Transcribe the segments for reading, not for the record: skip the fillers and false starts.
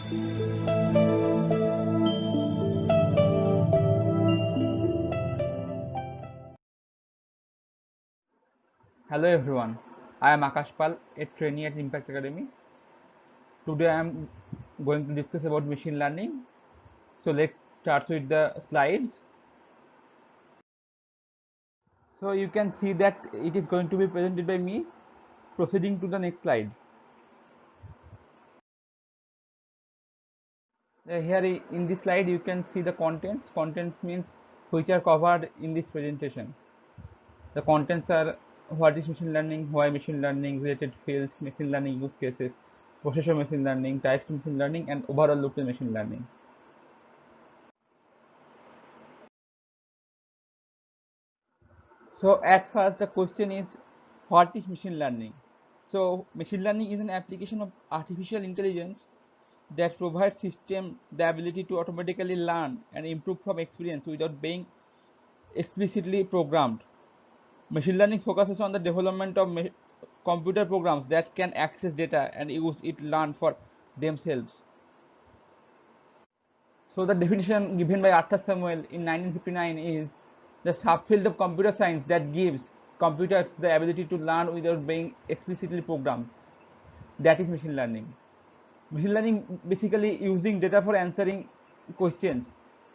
Hello everyone, I am Akash Pal, a trainee at Impact Academy. Today I am going to discuss about machine learning. So let's start with the slides. So you can see that it is going to be presented by me. Proceeding to the next slide. Here in this slide you can see the contents. Contents means which are covered in this presentation. The contents are what is machine learning, why machine learning, related fields, machine learning use cases, processor machine learning, types of machine learning, and overall look to machine learning. So at first the question is, what is machine learning? So machine learning is an application of artificial intelligence that provides system the ability to automatically learn and improve from experience without being explicitly programmed. Machine learning focuses on the development of computer programs that can access data and use it learn for themselves. So the definition given by Arthur Samuel in 1959 is the subfield of computer science that gives computers the ability to learn without being explicitly programmed. That is machine learning. Machine learning basically using data for answering questions.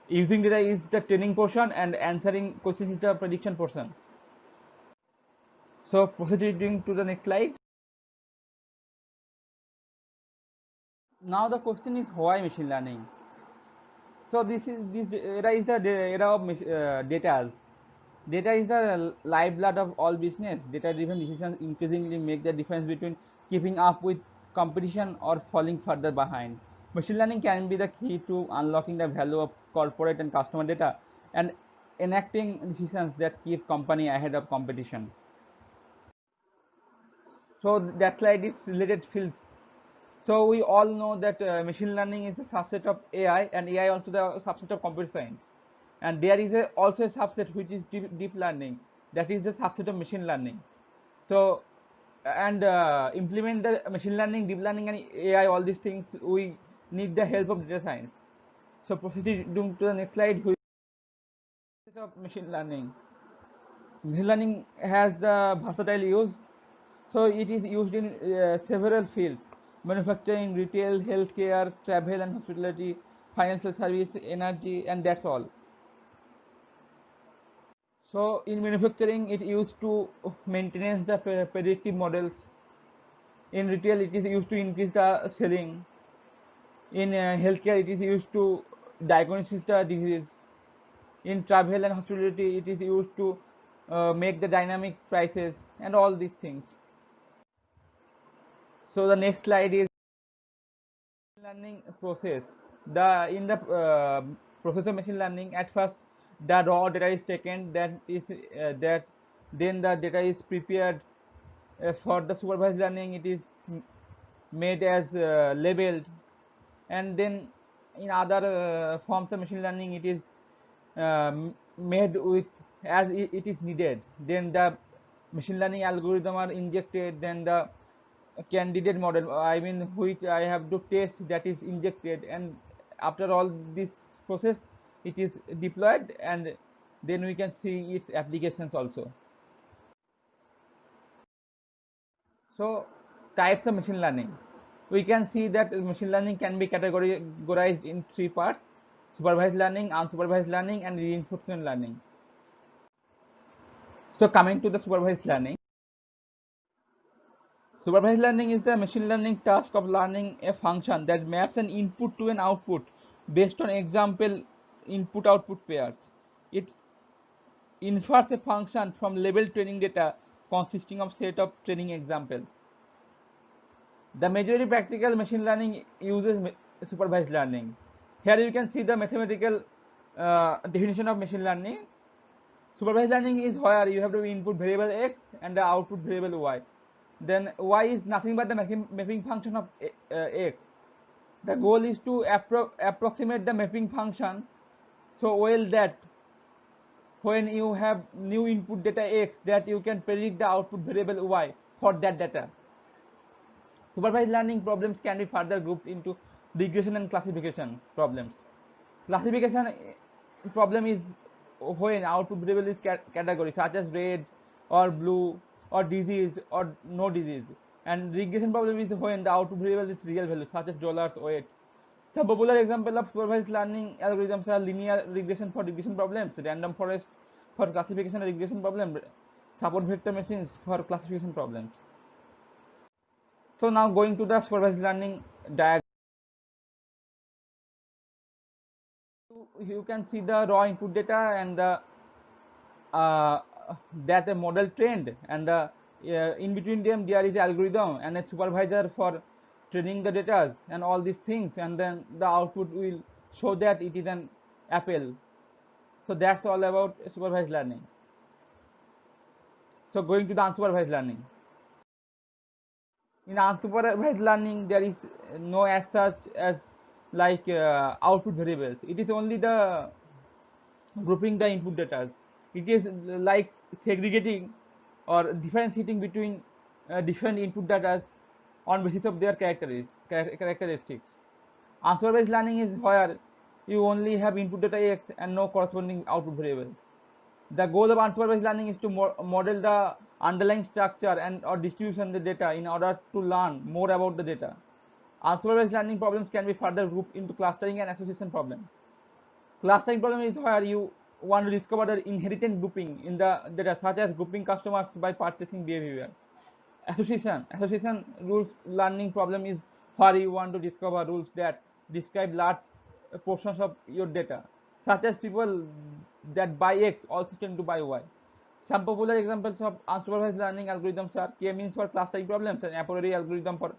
Using data is the training portion and answering questions is the prediction portion. So proceeding to the next slide. Now the question is, why machine learning? So this era is the era of data. Data is the lifeblood of all business. Data-driven decisions increasingly make the difference between keeping up with competition or falling further behind. Machine learning can be the key to unlocking the value of corporate and customer data and enacting decisions that keep company ahead of competition. So that slide is related fields. So we all know that machine learning is a subset of AI, and AI also the subset of computer science. And there is also a subset which is deep learning, that is the subset of machine learning. So and implement the machine learning, deep learning, and AI, all these things, we need the help of data science. So proceeding to the next slide, which is of machine learning. Machine learning has the versatile use. So it is used in several fields: manufacturing, retail, healthcare, travel and hospitality, financial service, energy, and that's all. So in manufacturing, it used to maintain the predictive models. In retail, it is used to increase the selling. In healthcare, it is used to diagnose the disease. In travel and hospitality, it is used to make the dynamic prices and all these things. So the next slide is learning process. The in the process of machine learning, at first the raw data is taken, that then the data is prepared. For the supervised learning, it is made as labeled, and then in other forms of machine learning, it is made with as it is needed. Then the machine learning algorithm are injected, then the candidate model, I mean which I have to test, that is injected, and after all this process it is deployed, and then we can see its applications also. So types of machine learning, we can see that machine learning can be categorized in three parts: supervised learning, unsupervised learning, and reinforcement learning. So coming to the supervised learning, supervised learning is the machine learning task of learning a function that maps an input to an output based on example input output pairs. It infers a function from labeled training data consisting of set of training examples. The majority practical machine learning uses supervised learning. Here you can see the mathematical definition of machine learning. Supervised learning is where you have to input variable x and the output variable y. Then y is nothing but the mapping function of x. The goal is to approximate the mapping function so well that when you have new input data x, that you can predict the output variable y for that data. Supervised learning problems can be further grouped into regression and classification problems. Classification problem is when output variable is category such as red or blue or disease or no disease, and regression problem is when the output variable is real value such as dollars, weight. Some popular example of supervised learning algorithms are linear regression for regression problems, random forest for classification and regression problem, support vector machines for classification problems. So now going to the supervised learning diagram, you can see the raw input data and the uh, that a model trained, and the in between them there is algorithm and a supervisor for training the data and all these things, and then the output will show that it is an apple. So that's all about supervised learning. So going to the unsupervised learning. In unsupervised learning there is no as such as like output variables. It is only the grouping the input data. It is like segregating or differentiating between different input data on basis of their characteristics. Unsupervised learning is where you only have input data X and no corresponding output variables. The goal of unsupervised learning is to model the underlying structure and or distribution of the data in order to learn more about the data. Unsupervised learning problems can be further grouped into clustering and association problems. Clustering problem is where you want to discover the inherent grouping in the data, such as grouping customers by purchasing behavior. Association rules learning problem is where you want to discover rules that describe large portions of your data, such as people that buy X also tend to buy Y. Some popular examples of unsupervised learning algorithms are K-means for clustering problems and a priori algorithm for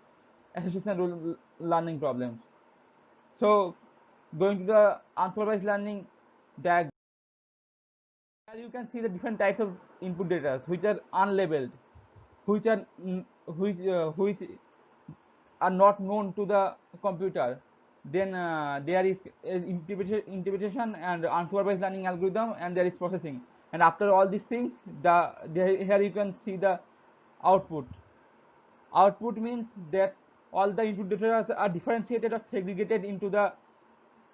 association rule learning problems. So going to the unsupervised learning diagram, you can see the different types of input data which are unlabeled, which are which are not known to the computer. Then there is interpretation and unsupervised learning algorithm, and there is processing. And after all these things, here you can see the output. Output means that all the input data are differentiated or segregated into the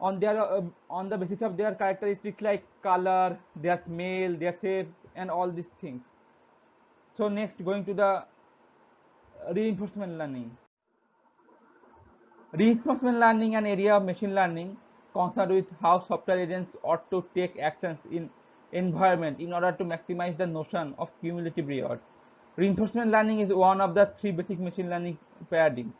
on the basis of their characteristics like color, their smell, their shape, and all these things. So next, going to the reinforcement learning. Reinforcement learning, an area of machine learning concerned with how software agents ought to take actions in environment in order to maximize the notion of cumulative reward. Reinforcement learning is one of the three basic machine learning paradigms,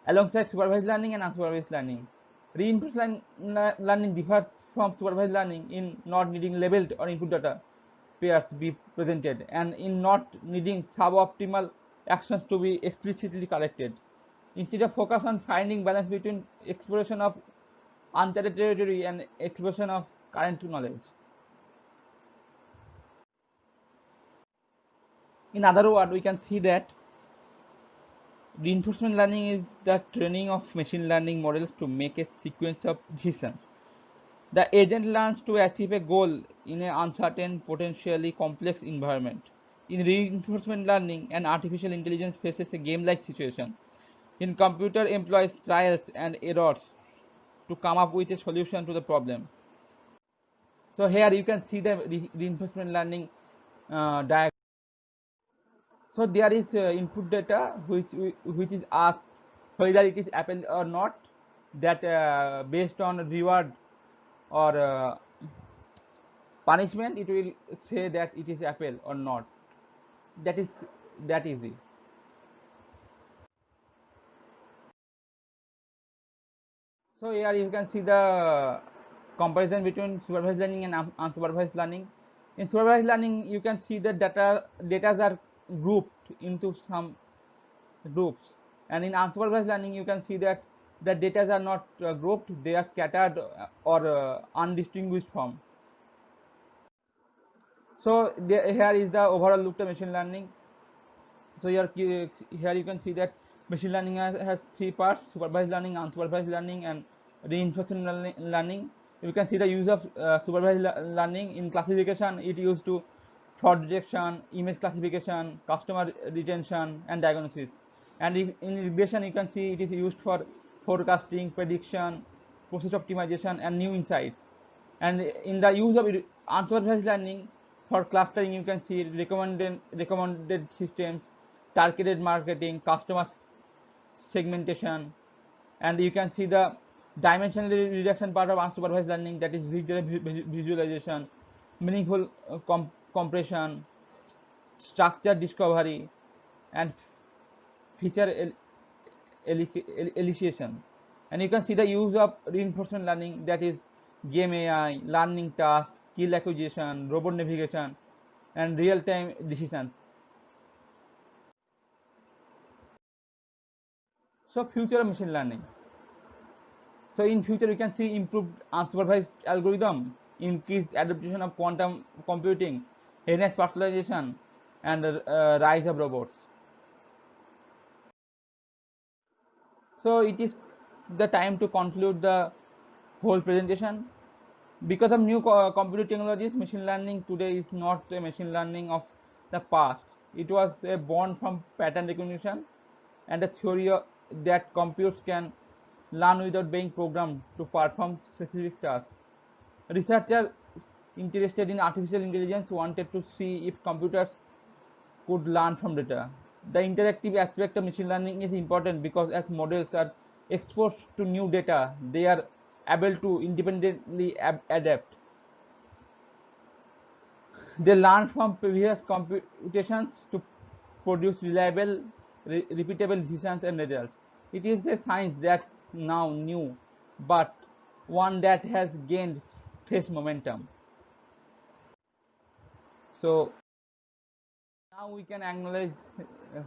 alongside supervised learning and unsupervised learning. Reinforcement learning differs from supervised learning in not needing labeled or input data pairs to be presented, and in not needing suboptimal actions to be explicitly corrected. Instead of focus on finding balance between exploration of uncharted territory and exploration of current knowledge. In other words, we can see that reinforcement learning is the training of machine learning models to make a sequence of decisions. The agent learns to achieve a goal in an uncertain, potentially complex environment. In reinforcement learning, an artificial intelligence faces a game-like situation. In computer employs trials and errors to come up with a solution to the problem. So here you can see the reinforcement learning diagram. So there is input data which is asked whether it is apple or not. That based on reward or punishment, it will say that it is apple or not. That is that easy. So here you can see the comparison between supervised learning and unsupervised learning. In supervised learning, you can see the data are grouped into some groups, and in unsupervised learning, you can see that the data are not grouped; they are scattered or undistinguished from. So here is the overall look at machine learning. So here you can see that machine learning has three parts: supervised learning, unsupervised learning, and reinforcement learning. You can see the use of supervised learning in classification. It used to fraud detection, image classification, customer retention, and diagnosis. And in regression, you can see it is used for forecasting, prediction, process optimization, and new insights. And in the use of unsupervised learning for clustering, you can see recommended systems, targeted marketing, customer segmentation, and you can see the dimensional reduction part of unsupervised learning, that is visualization, meaningful compression, structure discovery, and feature elicitation. And you can see the use of reinforcement learning, that is game AI, learning tasks, skill acquisition, robot navigation, and real-time decisions. So future of machine learning. So in future we can see improved unsupervised algorithm, increased adaptation of quantum computing, enhanced personalization, and rise of robots. So it is the time to conclude the whole presentation. Because of new computer technologies, machine learning today is not a machine learning of the past. It was born from pattern recognition and the theory that computers can learn without being programmed to perform specific tasks. Researchers interested in artificial intelligence wanted to see if computers could learn from data. The interactive aspect of machine learning is important because as models are exposed to new data, they are able to independently adapt. They learn from previous computations to produce reliable, repeatable decisions and results. It is a science that's now new, but one that has gained fresh momentum. So now we can acknowledge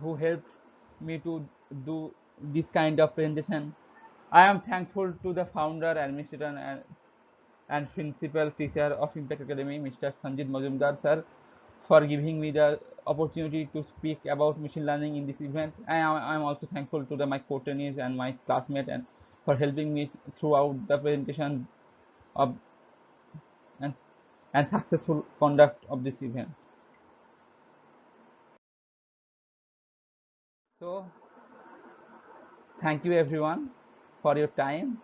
who helped me to do this kind of presentation. I am thankful to the founder, administrator, and principal teacher of Impact Academy, Mr. Sanjit Mazumder sir, for giving me the opportunity to speak about machine learning in this event. I am also thankful to my co-trainees and my classmates and for helping me throughout the presentation of and, and successful conduct of this event. So thank you everyone for your time.